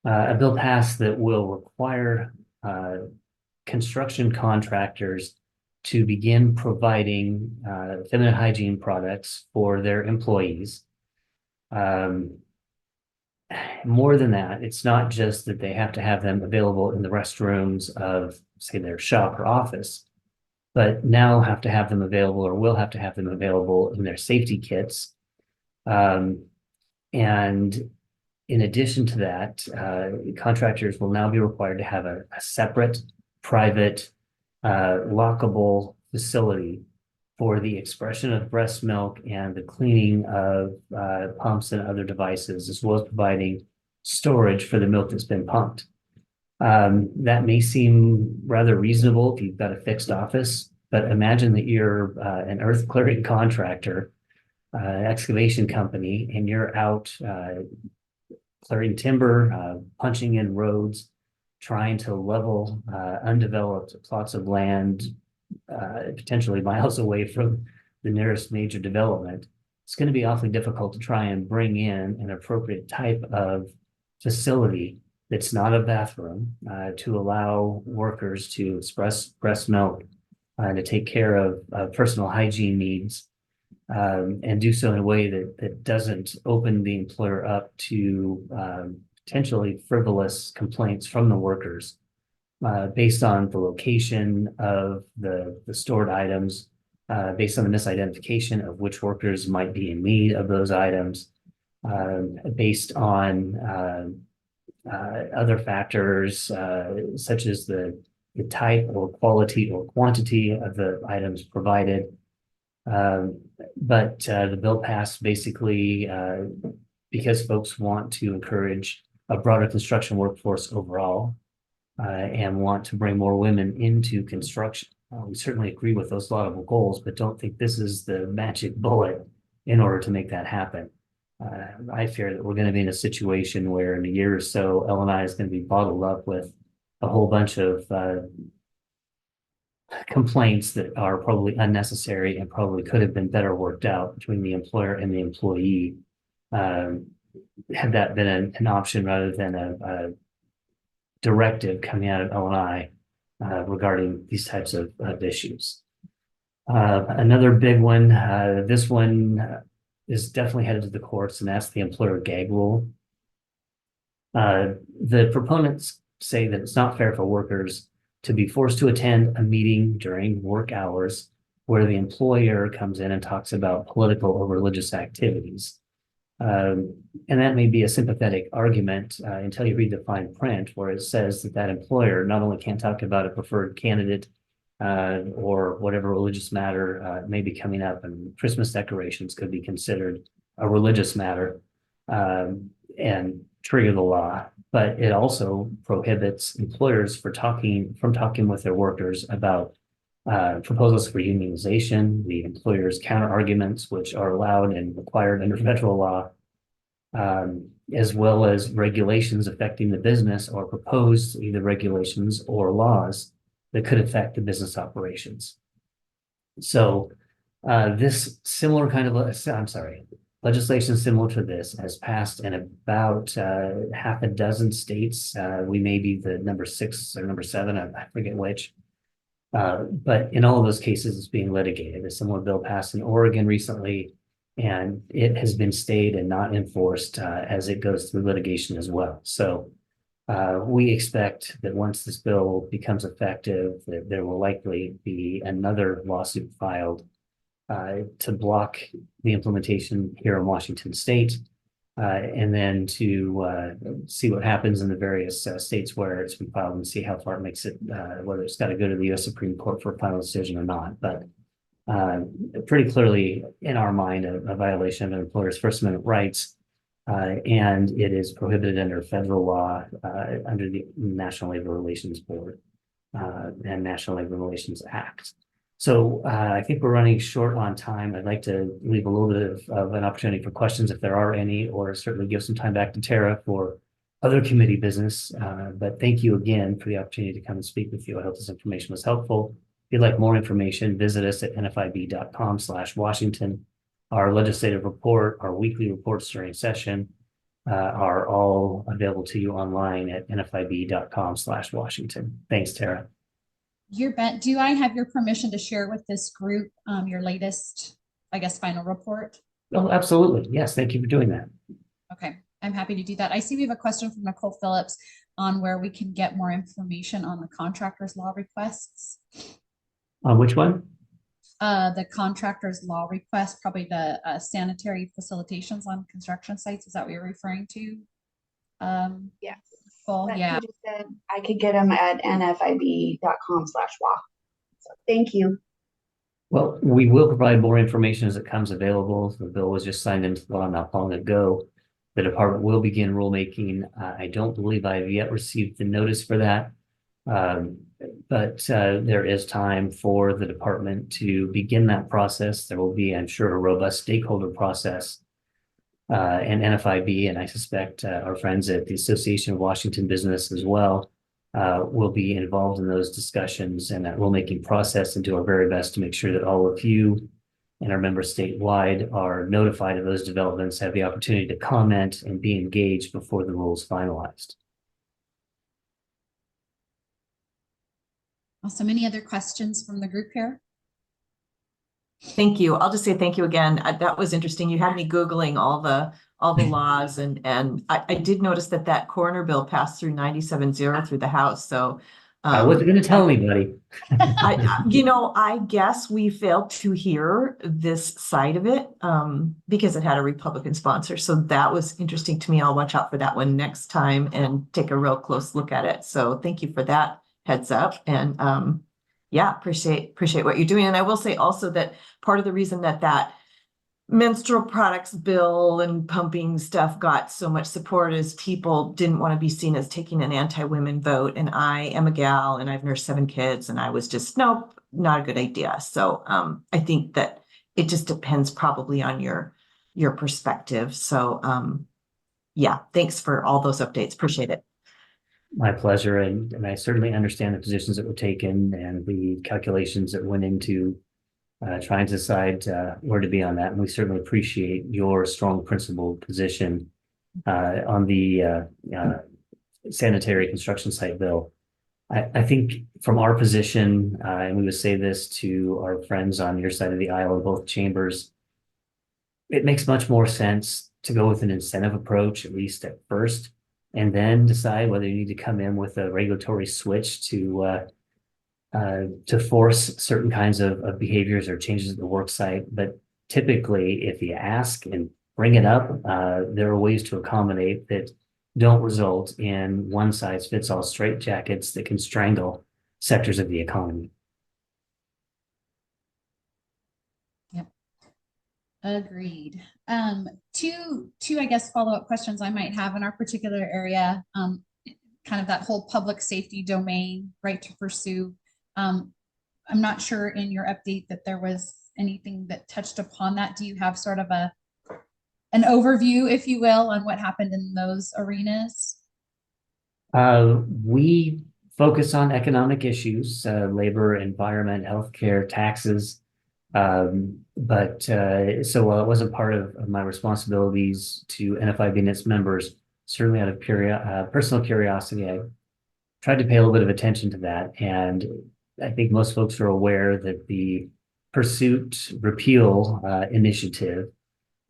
A bill passed that will require construction contractors to begin providing feminine hygiene products for their employees. More than that, it's not just that they have to have them available in the restrooms of, say, their shop or office, but now have to have them available or will have to have them available in their safety kits. And in addition to that, contractors will now be required to have a separate, private, lockable facility for the expression of breast milk and the cleaning of pumps and other devices, as well as providing storage for the milk that's been pumped. That may seem rather reasonable if you've got a fixed office, but imagine that you're an earth clearing contractor, an excavation company, and you're out clearing timber, punching in roads, trying to level undeveloped plots of land, potentially miles away from the nearest major development. It's going to be awfully difficult to try and bring in an appropriate type of facility that's not a bathroom to allow workers to express breast milk, to take care of personal hygiene needs, and do so in a way that doesn't open the employer up to potentially frivolous complaints from the workers based on the location of the stored items, based on the misidentification of which workers might be in need of those items, based on other factors such as the type or quality or quantity of the items provided. But the bill passed basically because folks want to encourage a broader construction workforce overall, and want to bring more women into construction. We certainly agree with those laudable goals, but don't think this is the magic bullet in order to make that happen. I fear that we're going to be in a situation where in a year or so, L&I is going to be bottled up with a whole bunch of complaints that are probably unnecessary and probably could have been better worked out between the employer and the employee. Had that been an option rather than a directive coming out of L&I regarding these types of issues. Another big one, this one is definitely headed to the courts, and that's the employer gag rule. The proponents say that it's not fair for workers to be forced to attend a meeting during work hours where the employer comes in and talks about political or religious activities. And that may be a sympathetic argument until you read the fine print where it says that that employer not only can't talk about a preferred candidate or whatever religious matter may be coming up, and Christmas decorations could be considered a religious matter and trigger the law, but it also prohibits employers from talking with their workers about proposals for unionization, the employer's counter arguments, which are allowed and required under federal law, as well as regulations affecting the business or proposed either regulations or laws that could affect the business operations. So this similar kind of, legislation similar to this has passed in about half a dozen states. We may be the number 6 or number 7, I forget which. But in all of those cases, it's being litigated. A similar bill passed in Oregon recently, and it has been stayed and not enforced as it goes through litigation as well. So we expect that once this bill becomes effective, that there will likely be another lawsuit filed to block the implementation here in Washington State, and then to see what happens in the various states where it's been filed and see how far it makes it, whether it's got to go to the U.S. Supreme Court for a final decision or not. But pretty clearly, in our mind, a violation of an employer's First Amendment rights, and it is prohibited under federal law under the National Labor Relations Board and National Labor Relations Act. So I think we're running short on time. I'd like to leave a little bit of an opportunity for questions if there are any, or certainly give some time back to Tara for other committee business. But thank you again for the opportunity to come and speak with you. I hope this information was helpful. If you'd like more information, visit us at nfib.com/Washington. Our legislative report, our weekly reports during session are all available to you online at nfib.com/Washington. Thanks, Tara. Do I have your permission to share with this group your latest, I guess, final report? Oh, absolutely. Yes. Thank you for doing that. Okay, I'm happy to do that. I see we have a question from Nicole Phillips on where we can get more information on the contractor's law requests. Which one? The contractor's law request, probably the sanitary facilitations on construction sites. Is that what you're referring to? Yes. Full, But yeah. you just said I could get them at nfib.com/WA. So thank you. Well, we will provide more information as it comes available. The bill was just signed into law not long ago. The department will begin rulemaking. I don't believe I've yet received the notice for that. But there is time for the department to begin that process. There will be, I'm sure, a robust stakeholder process. And NFIB, and I suspect our friends at the Association of Washington Business as well, will be involved in those discussions and that rulemaking process, and do our very best to make sure that all of you and our members statewide are notified of those developments, have the opportunity to comment and be engaged before the rule is finalized. Awesome. Any other questions from the group here? Thank you. I'll just say thank you again. That was interesting. You had me Googling all the laws, and I did notice that coroner bill passed through 97-0 through the House. So I wasn't going to tell anybody. I guess we failed to hear this side of it because it had a Republican sponsor. So that was interesting to me. I'll watch out for that one next time and take a real close look at it. So thank you for that heads up. And yeah, appreciate what you're doing. And I will say also that part of the reason that menstrual products bill and pumping stuff got so much support as people didn't want to be seen as taking an anti-women vote. And I am a gal and I've nursed 7 kids and I was just, nope, not a good idea. So I think that it just depends probably on your perspective. So yeah, thanks for all those updates. Appreciate it. My pleasure. And I certainly understand the positions that were taken and the calculations that went into trying to decide where to be on that. And we certainly appreciate your strong principled position on the sanitary construction site bill. I think from our position, and we would say this to our friends on your side of the aisle in both chambers, it makes much more sense to go with an incentive approach, at least at first, and then decide whether you need to come in with a regulatory switch to force certain kinds of behaviors or changes at the work site. But typically, if you ask and bring it up, there are ways to accommodate that don't result in one-size-fits-all straitjackets that can strangle sectors of the economy. Yep. Agreed. Two, I guess, follow-up questions I might have in our particular area, kind of that whole public safety domain, right to pursue. I'm not sure in your update that there was anything that touched upon that. Do you have sort of an overview, if you will, on what happened in those arenas? We focus on economic issues, labor, environment, healthcare, taxes. But so while it wasn't part of my responsibilities to NFIB and its members, certainly out of personal curiosity, I tried to pay a little bit of attention to that. And I think most folks are aware that the pursuit repeal initiative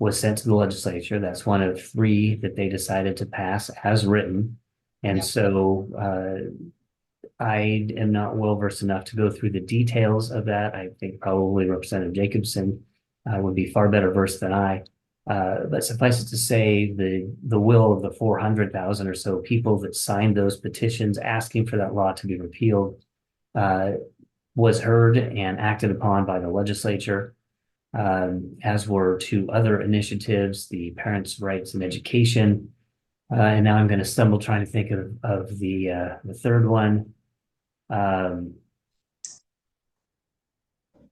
was sent to the legislature. That's one of 3 that they decided to pass as written. And Yep. so I am not well versed enough to go through the details of that. I think probably Representative Jacobson would be far better versed than I. But suffice it to say, the will of the 400,000 or so people that signed those petitions asking for that law to be repealed was heard and acted upon by the legislature, as were 2 other initiatives, the Parents' Rights in Education. And now I'm going to stumble trying to think of the 3rd one.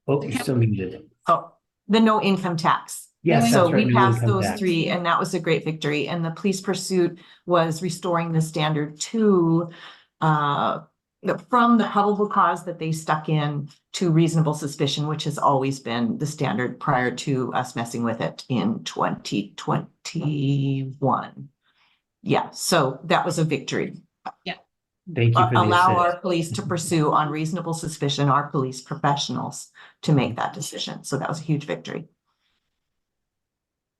Oh, you're still muted. Oh, the no income tax. Yes, So that's right. we no passed income those tax. 3, and that was a great victory. And the police pursuit was restoring the standard to from the probable cause that they stuck in to reasonable suspicion, which has always been the standard prior to us messing with it in 2021. Yeah, so that was a victory. Thank you for the Allow assist. our police to pursue on reasonable suspicion, our police professionals to make that decision. So that was a huge victory.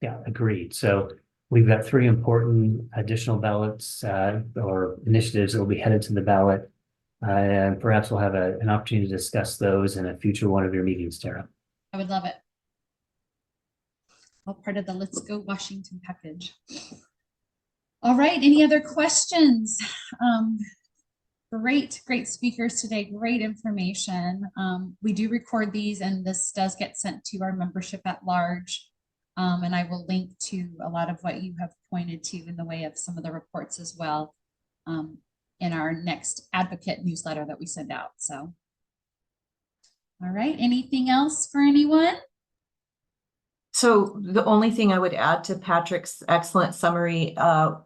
Yeah, agreed. So we've got 3 important additional ballots or initiatives that will be headed to the ballot. And perhaps we'll have an opportunity to discuss those in a future one of your meetings, Tara. I would love it. All part of the Let's Go Washington package. All right, any other questions? Great speakers today, great information. We do record these and this does get sent to our membership at large. And I will link to a lot of what you have pointed to in the way of some of the reports as well in our next advocate newsletter that we send out. So, all right, anything else for anyone? So the only thing I would add to Patrick's excellent summary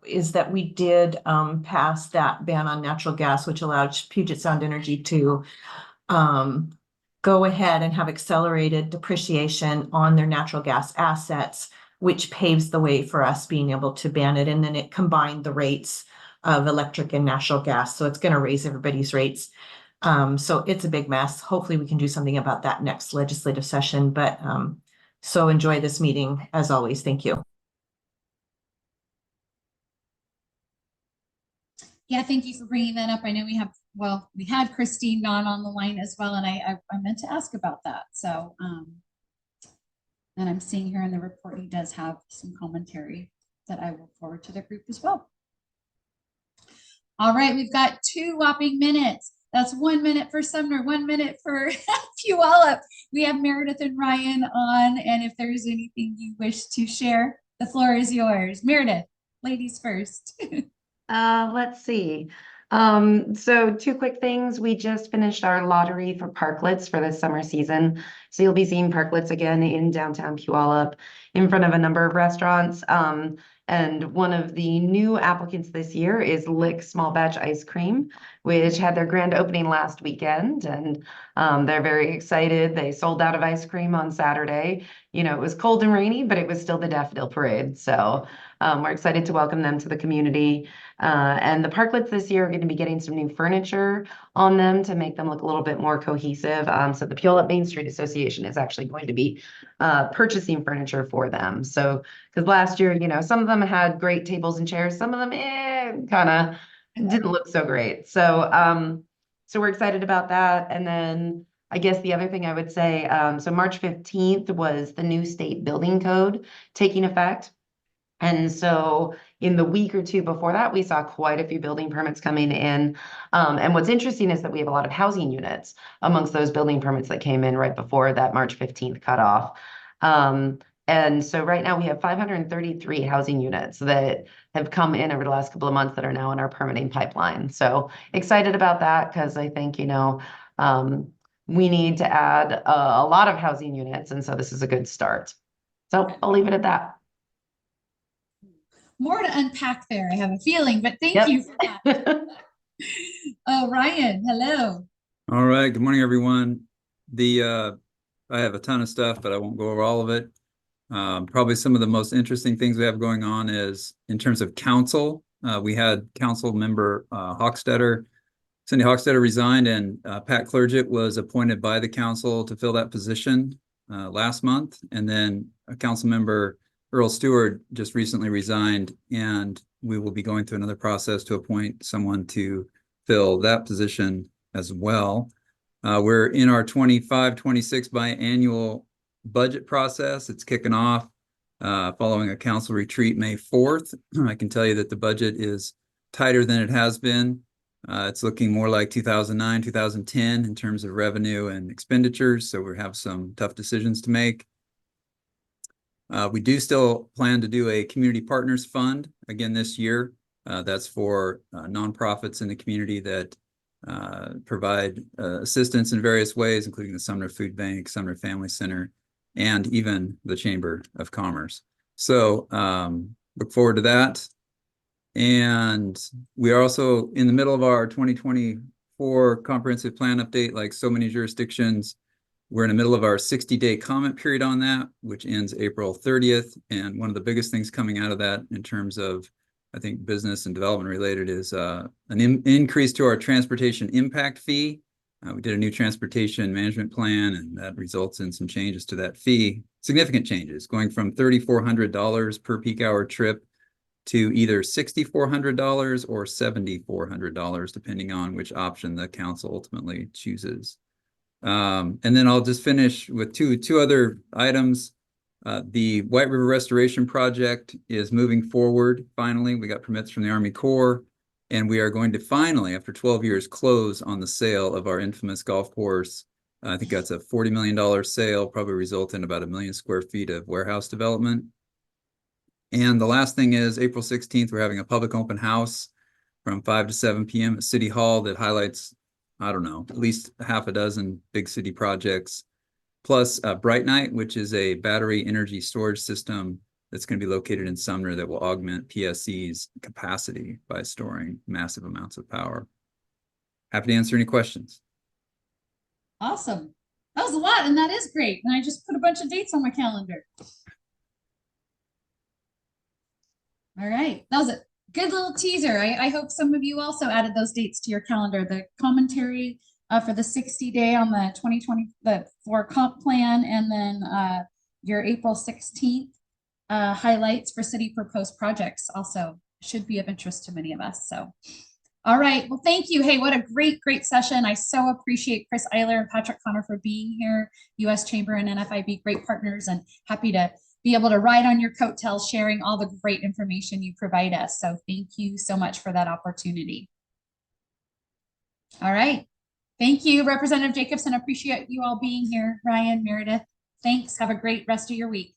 is that we did pass that ban on natural gas, which allowed Puget Sound Energy to go ahead and have accelerated depreciation on their natural gas assets, which paves the way for us being able to ban it. And then it combined the rates of electric and natural gas. So it's going to raise everybody's rates. So it's a big mess. Hopefully we can do something about that next legislative session. But so enjoy this meeting as always. Thank you. Yeah, thank you for bringing that up. I know we had Christine Nunn on the line as well, and I meant to ask about that. So, and I'm seeing here in the report, he does have some commentary that I will forward to the group as well. All right, we've got 2 whopping minutes. That's 1 minute for Sumner, 1 minute for Puyallup. We have Meredith and Ryan on, and if there's anything you wish to share, the floor is yours. Meredith, ladies first. Let's see. So two quick things. We just finished our lottery for parklets for the summer season. So you'll be seeing parklets again in downtown Puyallup in front of a number of restaurants. And one of the new applicants this year is Lick Small Batch Ice Cream, which had their grand opening last weekend. And they're very excited. They sold out of ice cream on Saturday. You know, it was cold and rainy, but it was still the Daffodil Parade. So we're excited to welcome them to the community. And the parklets this year are going to be getting some new furniture on them to make them look a little bit more cohesive. So the Puyallup Main Street Association is actually going to be purchasing furniture for them. So because last year, you know, some of them had great tables and chairs, some of them kind of didn't look so great. So so we're excited about that. And then I guess the other thing I would say, so March 15th was the new state building code taking effect. And so in the week or two before that, we saw quite a few building permits coming in. And what's interesting is that we have a lot of housing units amongst those building permits that came in right before that March 15th cutoff. And so right now we have 533 housing units that have come in over the last couple of months that are now in our permitting pipeline. So excited about that because I think, you know, we need to add a lot of housing units. And so this is a good start. So I'll leave it at that. More to unpack there, I have a feeling, but thank Yep. you for that. Oh, Ryan, hello. All right. Good morning, everyone. I have a ton of stuff, but I won't go over all of it. Probably some of the most interesting things we have going on is in terms of council. We had council member Cindy Hochstetter resigned, and Pat Clerget was appointed by the council to fill that position last month. And then a council member, Earl Stewart, just recently resigned, and we will be going through another process to appoint someone to fill that position as well. We're in our 25-26 biannual budget process. It's kicking off following a council retreat May 4th. I can tell you that the budget is tighter than it has been. It's looking more like 2009, 2010 in terms of revenue and expenditures. So we have some tough decisions to make. We do still plan to do a community partners fund again this year. That's for nonprofits in the community that provide assistance in various ways, including the Sumner Food Bank, Sumner Family Center, and even the Chamber of Commerce. So look forward to that. And we are also in the middle of our 2024 comprehensive plan update. Like so many jurisdictions, we're in the middle of our 60-day comment period on that, which ends April 30th. And one of the biggest things coming out of that in terms of, I think, business and development related is an increase to our transportation impact fee. We did a new transportation management plan, and that results in some changes to that fee, significant changes, going from $3,400 per peak hour trip to either $6,400 or $7,400, depending on which option the council ultimately chooses. And then I'll just finish with two other items. The White River Restoration Project is moving forward. Finally, we got permits from the Army Corps, and we are going to finally, after 12 years, close on the sale of our infamous golf course. I think that's a $40 million sale, probably result in about 1 million square feet of warehouse development. And the last thing is April 16th, we're having a public open house from 5 to 7 p.m. at City Hall that highlights, I don't know, at least half a dozen big city projects, plus Bright Night, which is a battery energy storage system that's going to be located in Sumner that will augment PSC's capacity by storing massive amounts of power. Happy to answer any questions. Awesome. That was a lot, and that is great. And I just put a bunch of dates on my calendar. All right. That was a good little teaser. I hope some of you also added those dates to your calendar. The commentary for the 60-day on the 2024 comp plan, and then your April 16th highlights for city proposed projects also should be of interest to many of us. So, all right. Well, thank you. Hey, what a great session. I so appreciate Chris Eyler and Patrick Connor for being here, U.S. Chamber and NFIB, great partners, and happy to be able to ride on your coattails, sharing all the great information you provide us. So thank you so much for that opportunity. All right. Thank you, Representative Jacobson. Appreciate you all being here. Ryan, Meredith, thanks. Have a great rest of your week.